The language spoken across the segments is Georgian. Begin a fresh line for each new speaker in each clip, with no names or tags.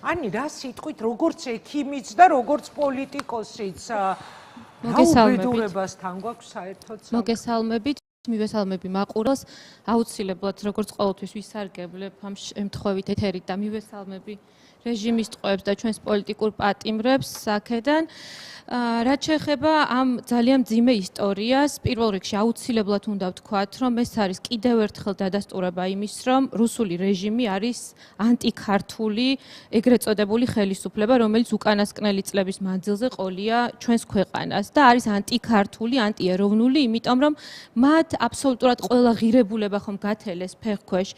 Ani, რა სიტყვით, როგორც ექიმიც და როგორც პოლიტიკოსიც უბედურებასთან გვაქვს საერთოდ.
მოგესალმებით. მივესალმები მაყუროს, აუცილებლად როგორც ყოველთვის ვისარგებლებ ამ შემთხვევით ეთერით და მივესალმები რეჟიმის ტყვეებს და ჩვენს პოლიტიკურ პატიმრებს აქედან. რაც შეეხება ამ ძალიან მძიმე ისტორიას, პირველ რიგში აუცილებლად უნდა ვთქვათ, რომ ეს არის კიდევ ერთხელ დადასტურება იმის, რომ რუსული რეჟიმი არის ანტიქართული, ეგრეთ წოდებული ხელისუფლება, რომელიც უკანასკნელი წლების მანძილზე ყოლია ჩვენს ქვეყანას და არის ანტიქართული, ანტიეროვნული, იმიტომ რომ მათ აბსოლუტურად ყველა ღირებულება ხომ გათელეს ფეხქვეშ,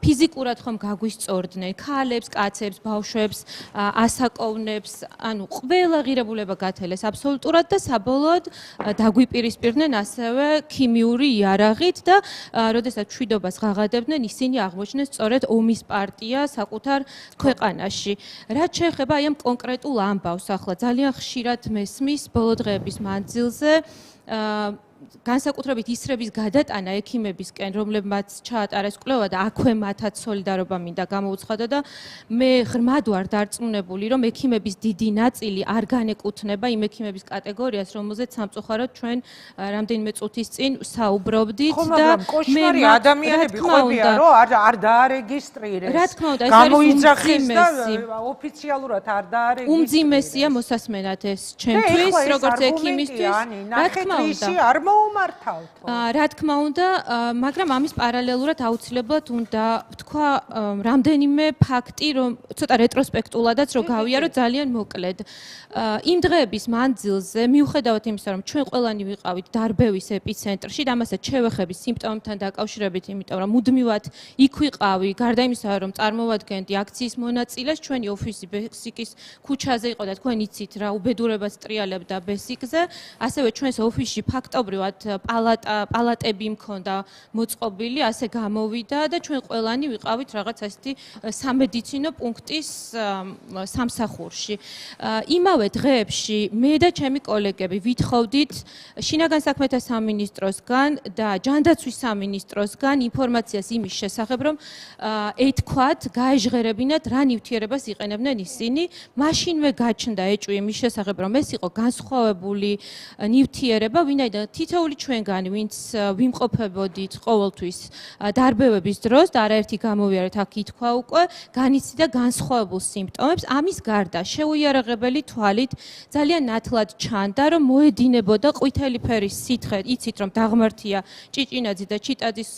ფიზიკურად ხომ გაგვისწორდნენ, ქალებს, კაცებს, ბავშვებს, ასაკოვნებს, ანუ ყველა ღირებულება გათელეს აბსოლუტურად და საბოლოოდ დაგვიპირისპირდნენ ასევე ქიმიური იარაღით და როდესაც მშვიდობას ღაღადებდნენ, ისინი აღმოჩნდნენ სწორედ ომის პარტია საკუთარ ქვეყანაში. რაც შეეხება აი ამ კონკრეტულ ამბავს, ახლა ძალიან ხშირად მესმის ბოლო დღეების მანძილზე განსაკუთრებით ისრების გადატანა ექიმებისკენ, რომლებმაც ჩაატარეს კვლევა და აქვე მათაც სოლიდარობა მინდა გამოუცხადო და მე ღრმად ვარ დარწმუნებული, რომ ექიმების დიდი ნაწილი არ განეკუთვნება იმ ექიმების კატეგორიას, რომელზეც სამწუხაროდ ჩვენ რამდენიმე წუთის წინ საუბრობდით
და მაგრამ კოშმარი ადამიანები ყვებიან, რომ არ დაარეგისტრირეს.
რა თქმა უნდა, ეს არის
გამოიძახეს და ოფიციალურად არ დაარეგისტრირეს.
უმძიმესია მოსასმენად ეს ჩემთვის, როგორც ექიმისთვის.
რა თქმა უნდა,
რა თქმა უნდა, მაგრამ ამის პარალელურად აუცილებლად უნდა ვთქვა რამდენიმე ფაქტი, რომ ცოტა რეტროსპექტულადაც რო გავიარო ძალიან მოკლედ. იმ დღეების მანძილზე, მიუხედავად იმისა, რომ ჩვენ ყველანი ვიყავით დარბევის ეპიცენტრში და ამასაც შევეხების სიმპტომებთან დაკავშირებით, იმიტომ რომ მუდმივად იქ ვიყავი, გარდა იმისა, რომ წარმოვადგენდი აქციის მონაწილეს, ჩვენი ოფისი ბესიკის ქუჩაზე იყო და თქვენ იცით რა უბედურებას ტრიალებდა ბესიკზე, ასევე ჩვენს ოფისში ფაქტობრივად პალატები მქონდა მოწყობილი, ასე გამოვიდა და ჩვენ ყველანი ვიყავით რაღაც ასეთი სამედიცინო პუნქტის სამსახურში. იმავე დღეებში მე და ჩემი კოლეგები ვითხოვდით შინაგან საქმეთა სამინისტროსგან და ჯანდაცვის სამინისტროსგან ინფორმაციას იმის შესახებ, რომ ეთქვათ, გაეჟღერებინათ რა ნივთიერებას იყენებდნენ ისინი. მაშინვე გაჩნდა ეჭვი იმის შესახებ, რომ ეს იყო განსხვავებული ნივთიერება, ვინაიდან თითოეული ჩვენგანი, ვინც ვიმყოფებოდით ყოველთვის დარბევების დროს და არაერთი გამოვიარეთ აქ ითქვა უკვე, განიცდიდა განსხვავებულ სიმპტომებს. ამის გარდა შეუიარაღებელი თვალით ძალიან ნათლად ჩანდა, რომ მოედინებოდა ყვითელი ფერის სითხე, იცით რომ დაღმართია ჭიჭინაძის და ჩიტაძის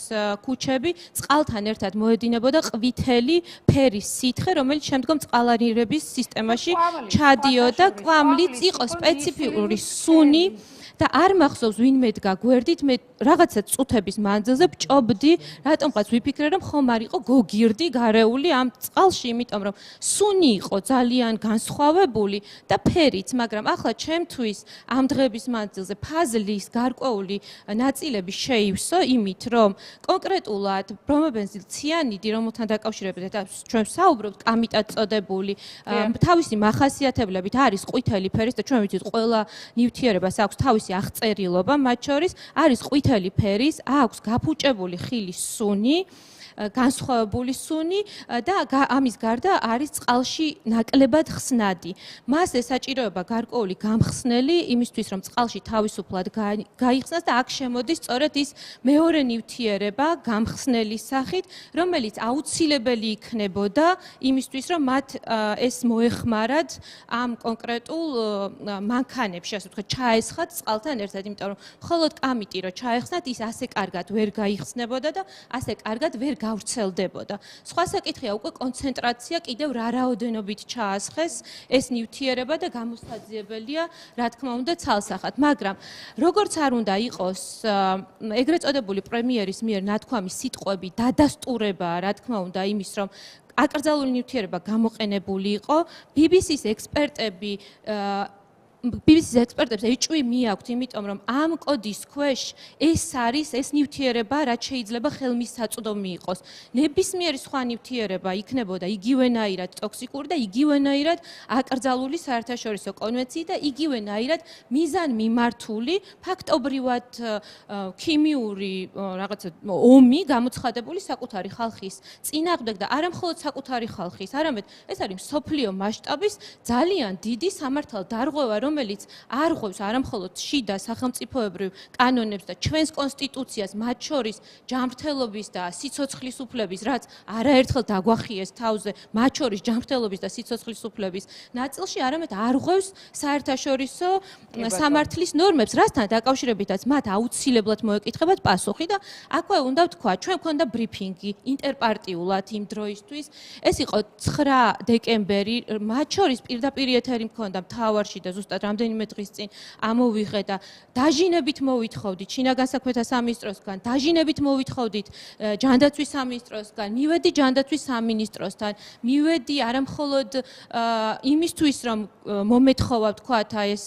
ქუჩები, წყალთან ერთად მოედინებოდა ყვითელი ფერის სითხე, რომელიც შემდგომ წყალანირების სისტემაში ჩადიოდა, კვამლიც იყო სპეციფიკური სუნი და არ მახსოვს ვინმე დგა გვერდით, მე რაღაცა წუთების მანძილზე ვჭობდი, რატომღაც ვიფიქრე, რომ ხომ არ იყო გოგირდი გარეული ამ წყალში, იმიტომ რომ სუნი იყო ძალიან განსხვავებული და ფერიც, მაგრამ ახლა ჩემთვის ამ დღეების მანძილზე ფაზლის გარკვეული ნაწილები შეივსო იმით, რომ კონკრეტულად ბრომობენზილ ციანიდი, რომელთან დაკავშირებით და ჩვენ საუბრობთ, კამიტად წოდებული, თავისი მახასიათებლებით არის ყვითელი ფერის და ჩვენ ვიცით, ყველა ნივთიერებას აქვს თავისი აღწერილობა, მათ შორის არის ყვითელი ფერის, აქვს გაფუჭებული ხილის სუნი, განსხვავებული სუნი და ამის გარდა არის წყალში ნაკლებად ხსნადი. მას ესაჭიროება გარკვეული გამხსნელი იმისთვის, რომ წყალში თავისუფლად გაიხსნას და აქ შემოდის სწორედ ის მეორე ნივთიერება გამხსნელის სახით, რომელიც აუცილებელი იქნებოდა იმისთვის, რომ მათ ეს მოეხმარად ამ კონკრეტულ მანქანებში, ასე ვთქვათ, ჩაესხათ წყალთან ერთად, იმიტომ რომ მხოლოდ კამიტი რო ჩაეხსნათ, ის ასე კარგად ვერ გაიხსნებოდა და ასე კარგად ვერ გავრცელდებოდა. სხვა საკითხია უკვე კონცენტრაცია კიდევ რა რაოდენობით ჩაასხეს ეს ნივთიერება და გამოსაძიებელია, რა თქმა უნდა, ცალსახად. მაგრამ როგორც არ უნდა იყოს ეგრეთ წოდებული პრემიერის მიერ ნათქვამი სიტყვები დადასტურებაა, რა თქმა უნდა, იმის, რომ აკრძალული ნივთიერება გამოყენებული იყო, BBC-ს ექსპერტები BBC-ის ექსპერტებს ეჭვი მიაქვთ, იმიტომ რომ ამ კოდის ქვეშ ეს ნივთიერება, რაც შეიძლება ხელმისაწვდომი იყოს. ნებისმიერი სხვა ნივთიერება იქნებოდა იგივენაირად ტოქსიკური და იგივენაირად აკრძალული საერთაშორისო კონვენციით და იგივენაირად მიზანმიმართული, ფაქტობრივად ქიმიური რაღაცა ომი გამოცხადებული საკუთარი ხალხის წინააღმდეგ და არა მხოლოდ საკუთარი ხალხის, არამედ ეს არის მსოფლიო მასშტაბის ძალიან დიდი სამართალ დარღვევა, რომელიც არღვევს არა მხოლოდ შიდა სახელმწიფოებრივ კანონებს და ჩვენს კონსტიტუციას, მათ შორის ჯანმრთელობის და სიცოცხლის უფლების, რაც არაერთხელ დაგვახიეს თავზე, მათ შორის ჯანმრთელობის და სიცოცხლის უფლების ნაწილში, არამედ არღვევს საერთაშორისო სამართლის ნორმებს, რასთან დაკავშირებითაც მათ აუცილებლად მოეკითხებათ პასუხი და აქვე უნდა ვთქვა, ჩვენ გვქონდა ბრიფინგი ინტერპარტიულად იმ დროისთვის. ეს იყო 9 დეკემბერი, მათ შორის პირდაპირ ეთერი მქონდა მთავარში და ზუსტად რამდენიმე დღის წინ ამოვიღე და დაჟინებით მოვითხოვდით შინაგან საქმეთა სამინისტროსგან, დაჟინებით მოვითხოვდით ჯანდაცვის სამინისტროსგან, მივედი ჯანდაცვის სამინისტროსთან, მივედი არა მხოლოდ იმისთვის რომ მომეთხოვავთ თქვათ ეს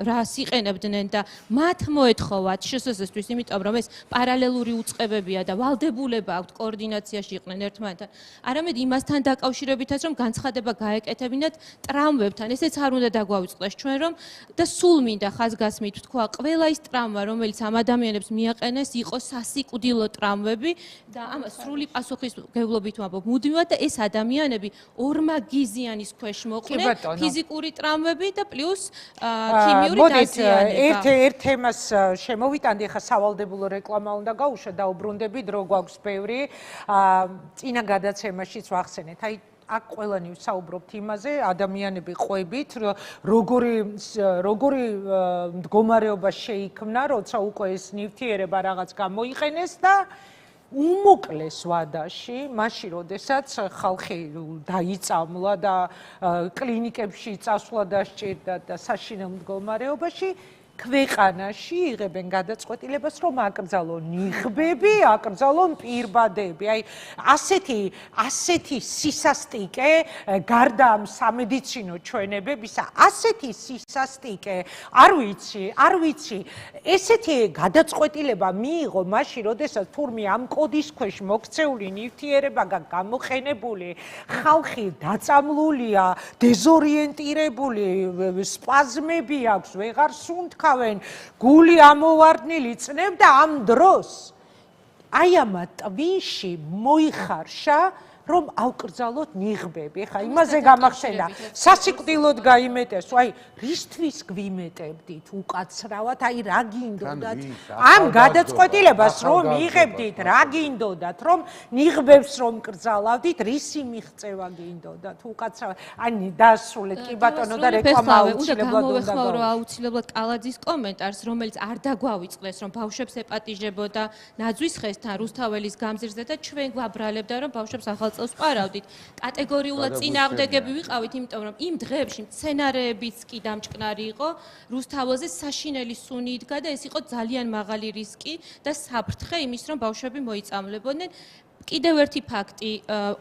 რას იყენებდნენ და მათ მოეთხოვათ შსს-თვის, იმიტომ რომ ეს პარალელური უწყებებია და ვალდებულება აქვთ კოორდინაციაში იყვნენ ერთმანეთთან. არამედ იმასთან დაკავშირებითაც რომ განცხადება გაეკეთებინათ ტრავმებთან, ესეც არ უნდა დაგვავიწყდეს ჩვენ რომ და სულ მინდა ხაზგასმით ვთქვა, ყველა ის ტრავმა, რომელიც ამ ადამიანებს მიაყენეს, იყო სასიკვდილო ტრავმები და ამას სრული პასუხისმგებლობით ვამბობ მუდმივად და ეს ადამიანები ორმაგიზიანის ქვეშ მოყვნენ, ფიზიკური ტრავმები და პლუს ქიმიური დაზიანება.
ერთ თემას შემოვიტანდი, ხა სავალდებულო რეკლამა უნდა გაუშვა, დაუბრუნდები, დრო გვაქვს ბევრი. წინა გადაცემაშიც ვახსენეთ, აი აქ ყველანი ვსაუბრობთ იმაზე, ადამიანები ყვებით, როგორი მდგომარეობა შეიქმნა, როცა უკვე ეს ნივთიერება რაღაც გამოიყენეს და უმოკლეს ვადაში, მაშინ როდესაც ხალხი დაიწამლა და კლინიკებში წასვლა დასჭირდა და საშინელ მდგომარეობაში ქვეყანაში იღებენ გადაწყვეტილებას, რომ აკრძალონ ნიღბები, აკრძალონ პირბადები. აი ასეთი სისასტიკე გარდა ამ სამედიცინო ჩვენებებისა, ასეთი სისასტიკე, არ ვიცი, ესეთი გადაწყვეტილება მიიღო მაშინ, როდესაც თურმე ამ კოდის ქვეშ მოქცეული ნივთიერება გამოყენებული, ხალხი დაწამლულია, დეზორიენტირებული, სპაზმები აქვს, ვეღარ სუნთქავენ, გული ამოვარდნილი წნევ და ამ დროს აი ამ ტვინში მოიხარშა რომ ავკრძალოთ ნიღბები. ხა იმაზე გამახსენდა, სასიკვდილოდ გაიმეტეს, აი რისთვის გვიმეტებდით უკაცრავად, აი რა გინდოდათ? ამ გადაწყვეტილებას რომ იღებდით, რა გინდოდათ? რომ ნიღბებს რომ კრძალავდით, რისი მიღწევა გინდოდათ უკაცრავად? აი დაასრულეთ კი ბატონო და რეკლამა აუცილებლად უნდა
გავხსნათ. აუცილებლად კალაძის კომენტარს, რომელიც არ დაგვავიწყდეს, რომ ბავშვებს ეპატიჟებოდა ნაძვის ხესთან, რუსთაველის გამზირზე და ჩვენ გვაბრალებდა, რომ ბავშვებს ახალ წელს ვპარავდით. კატეგორიულად წინააღმდეგები ვიყავით, იმიტომ რომ იმ დღეებში მცენარეებიც კი დამჭკნარი იყო, რუსთაველზე საშინელი სუნი იდგა და ეს იყო ძალიან მაღალი რისკი და საფრთხე იმის, რომ ბავშვები მოიწამლებოდნენ. კიდევ ერთი ფაქტი,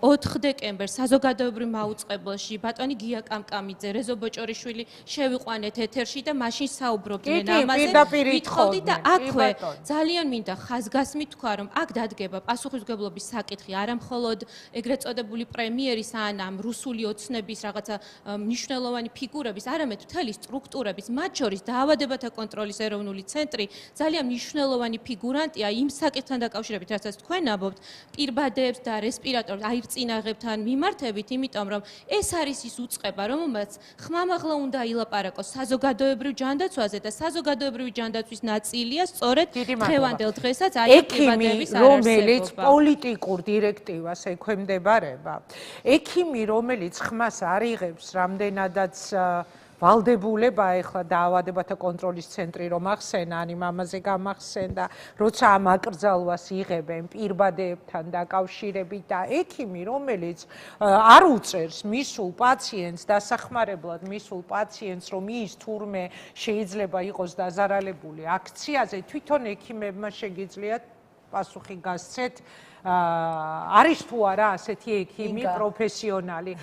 4 დეკემბერს საზოგადოებრივ მაუწყებელში ბატონი გია კამკამიძე, რეზო ბოჭორიშვილი შევიყვანეთ ეთერში და მაშინ საუბრობდნენ ამაზე. ვითხოვდი და აქვე ძალიან მინდა ხაზგასმით თქვა, რომ აქ დადგება პასუხისმგებლობის საკითხი, არა მხოლოდ ეგრეთ წოდებული პრემიერის ან ამ რუსული ოცნების რაღაცა მნიშვნელოვანი ფიგურების, არამედ მთელი სტრუქტურების, მათ შორის დაავადებათა კონტროლის ეროვნული ცენტრი ძალიან მნიშვნელოვანი ფიგურანტია იმ საკითხთან დაკავშირებით, რასაც თქვენ ამბობთ, პირბადებს და რესპირატორებს აირწინაღებთან მიმართებით, იმიტომ რომ ეს არის ის უწყება, რომელმაც ხმამაღლა უნდა ილაპარაკოს საზოგადოებრივ ჯანდაცვაზე და საზოგადოებრივი ჯანდაცვის ნაწილია სწორედ დღევანდელ დღესაც აი პირბადების არარსებობა.
რომელიც პოლიტიკურ დირექტივას ექვემდებარება, ექიმი, რომელიც ხმას არ იღებს რამდენადაც ვალდებულება ეხლა დაავადებათა კონტროლის ცენტრი რომ ახსენა, ან იმაზე გამახსენდა, როცა ამ აკრძალვას იღებენ პირბადებთან დაკავშირებით და ექიმი, რომელიც არ უწერს მისულ პაციენტს დასახმარებლად მისულ პაციენტს, რომ ის თურმე შეიძლება იყოს დაზარალებული აქციაზე, თვითონ ექიმებმა შეგიძლიათ პასუხი გასცეთ, არის თუ არა ასეთი ექიმი პროფესიონალი.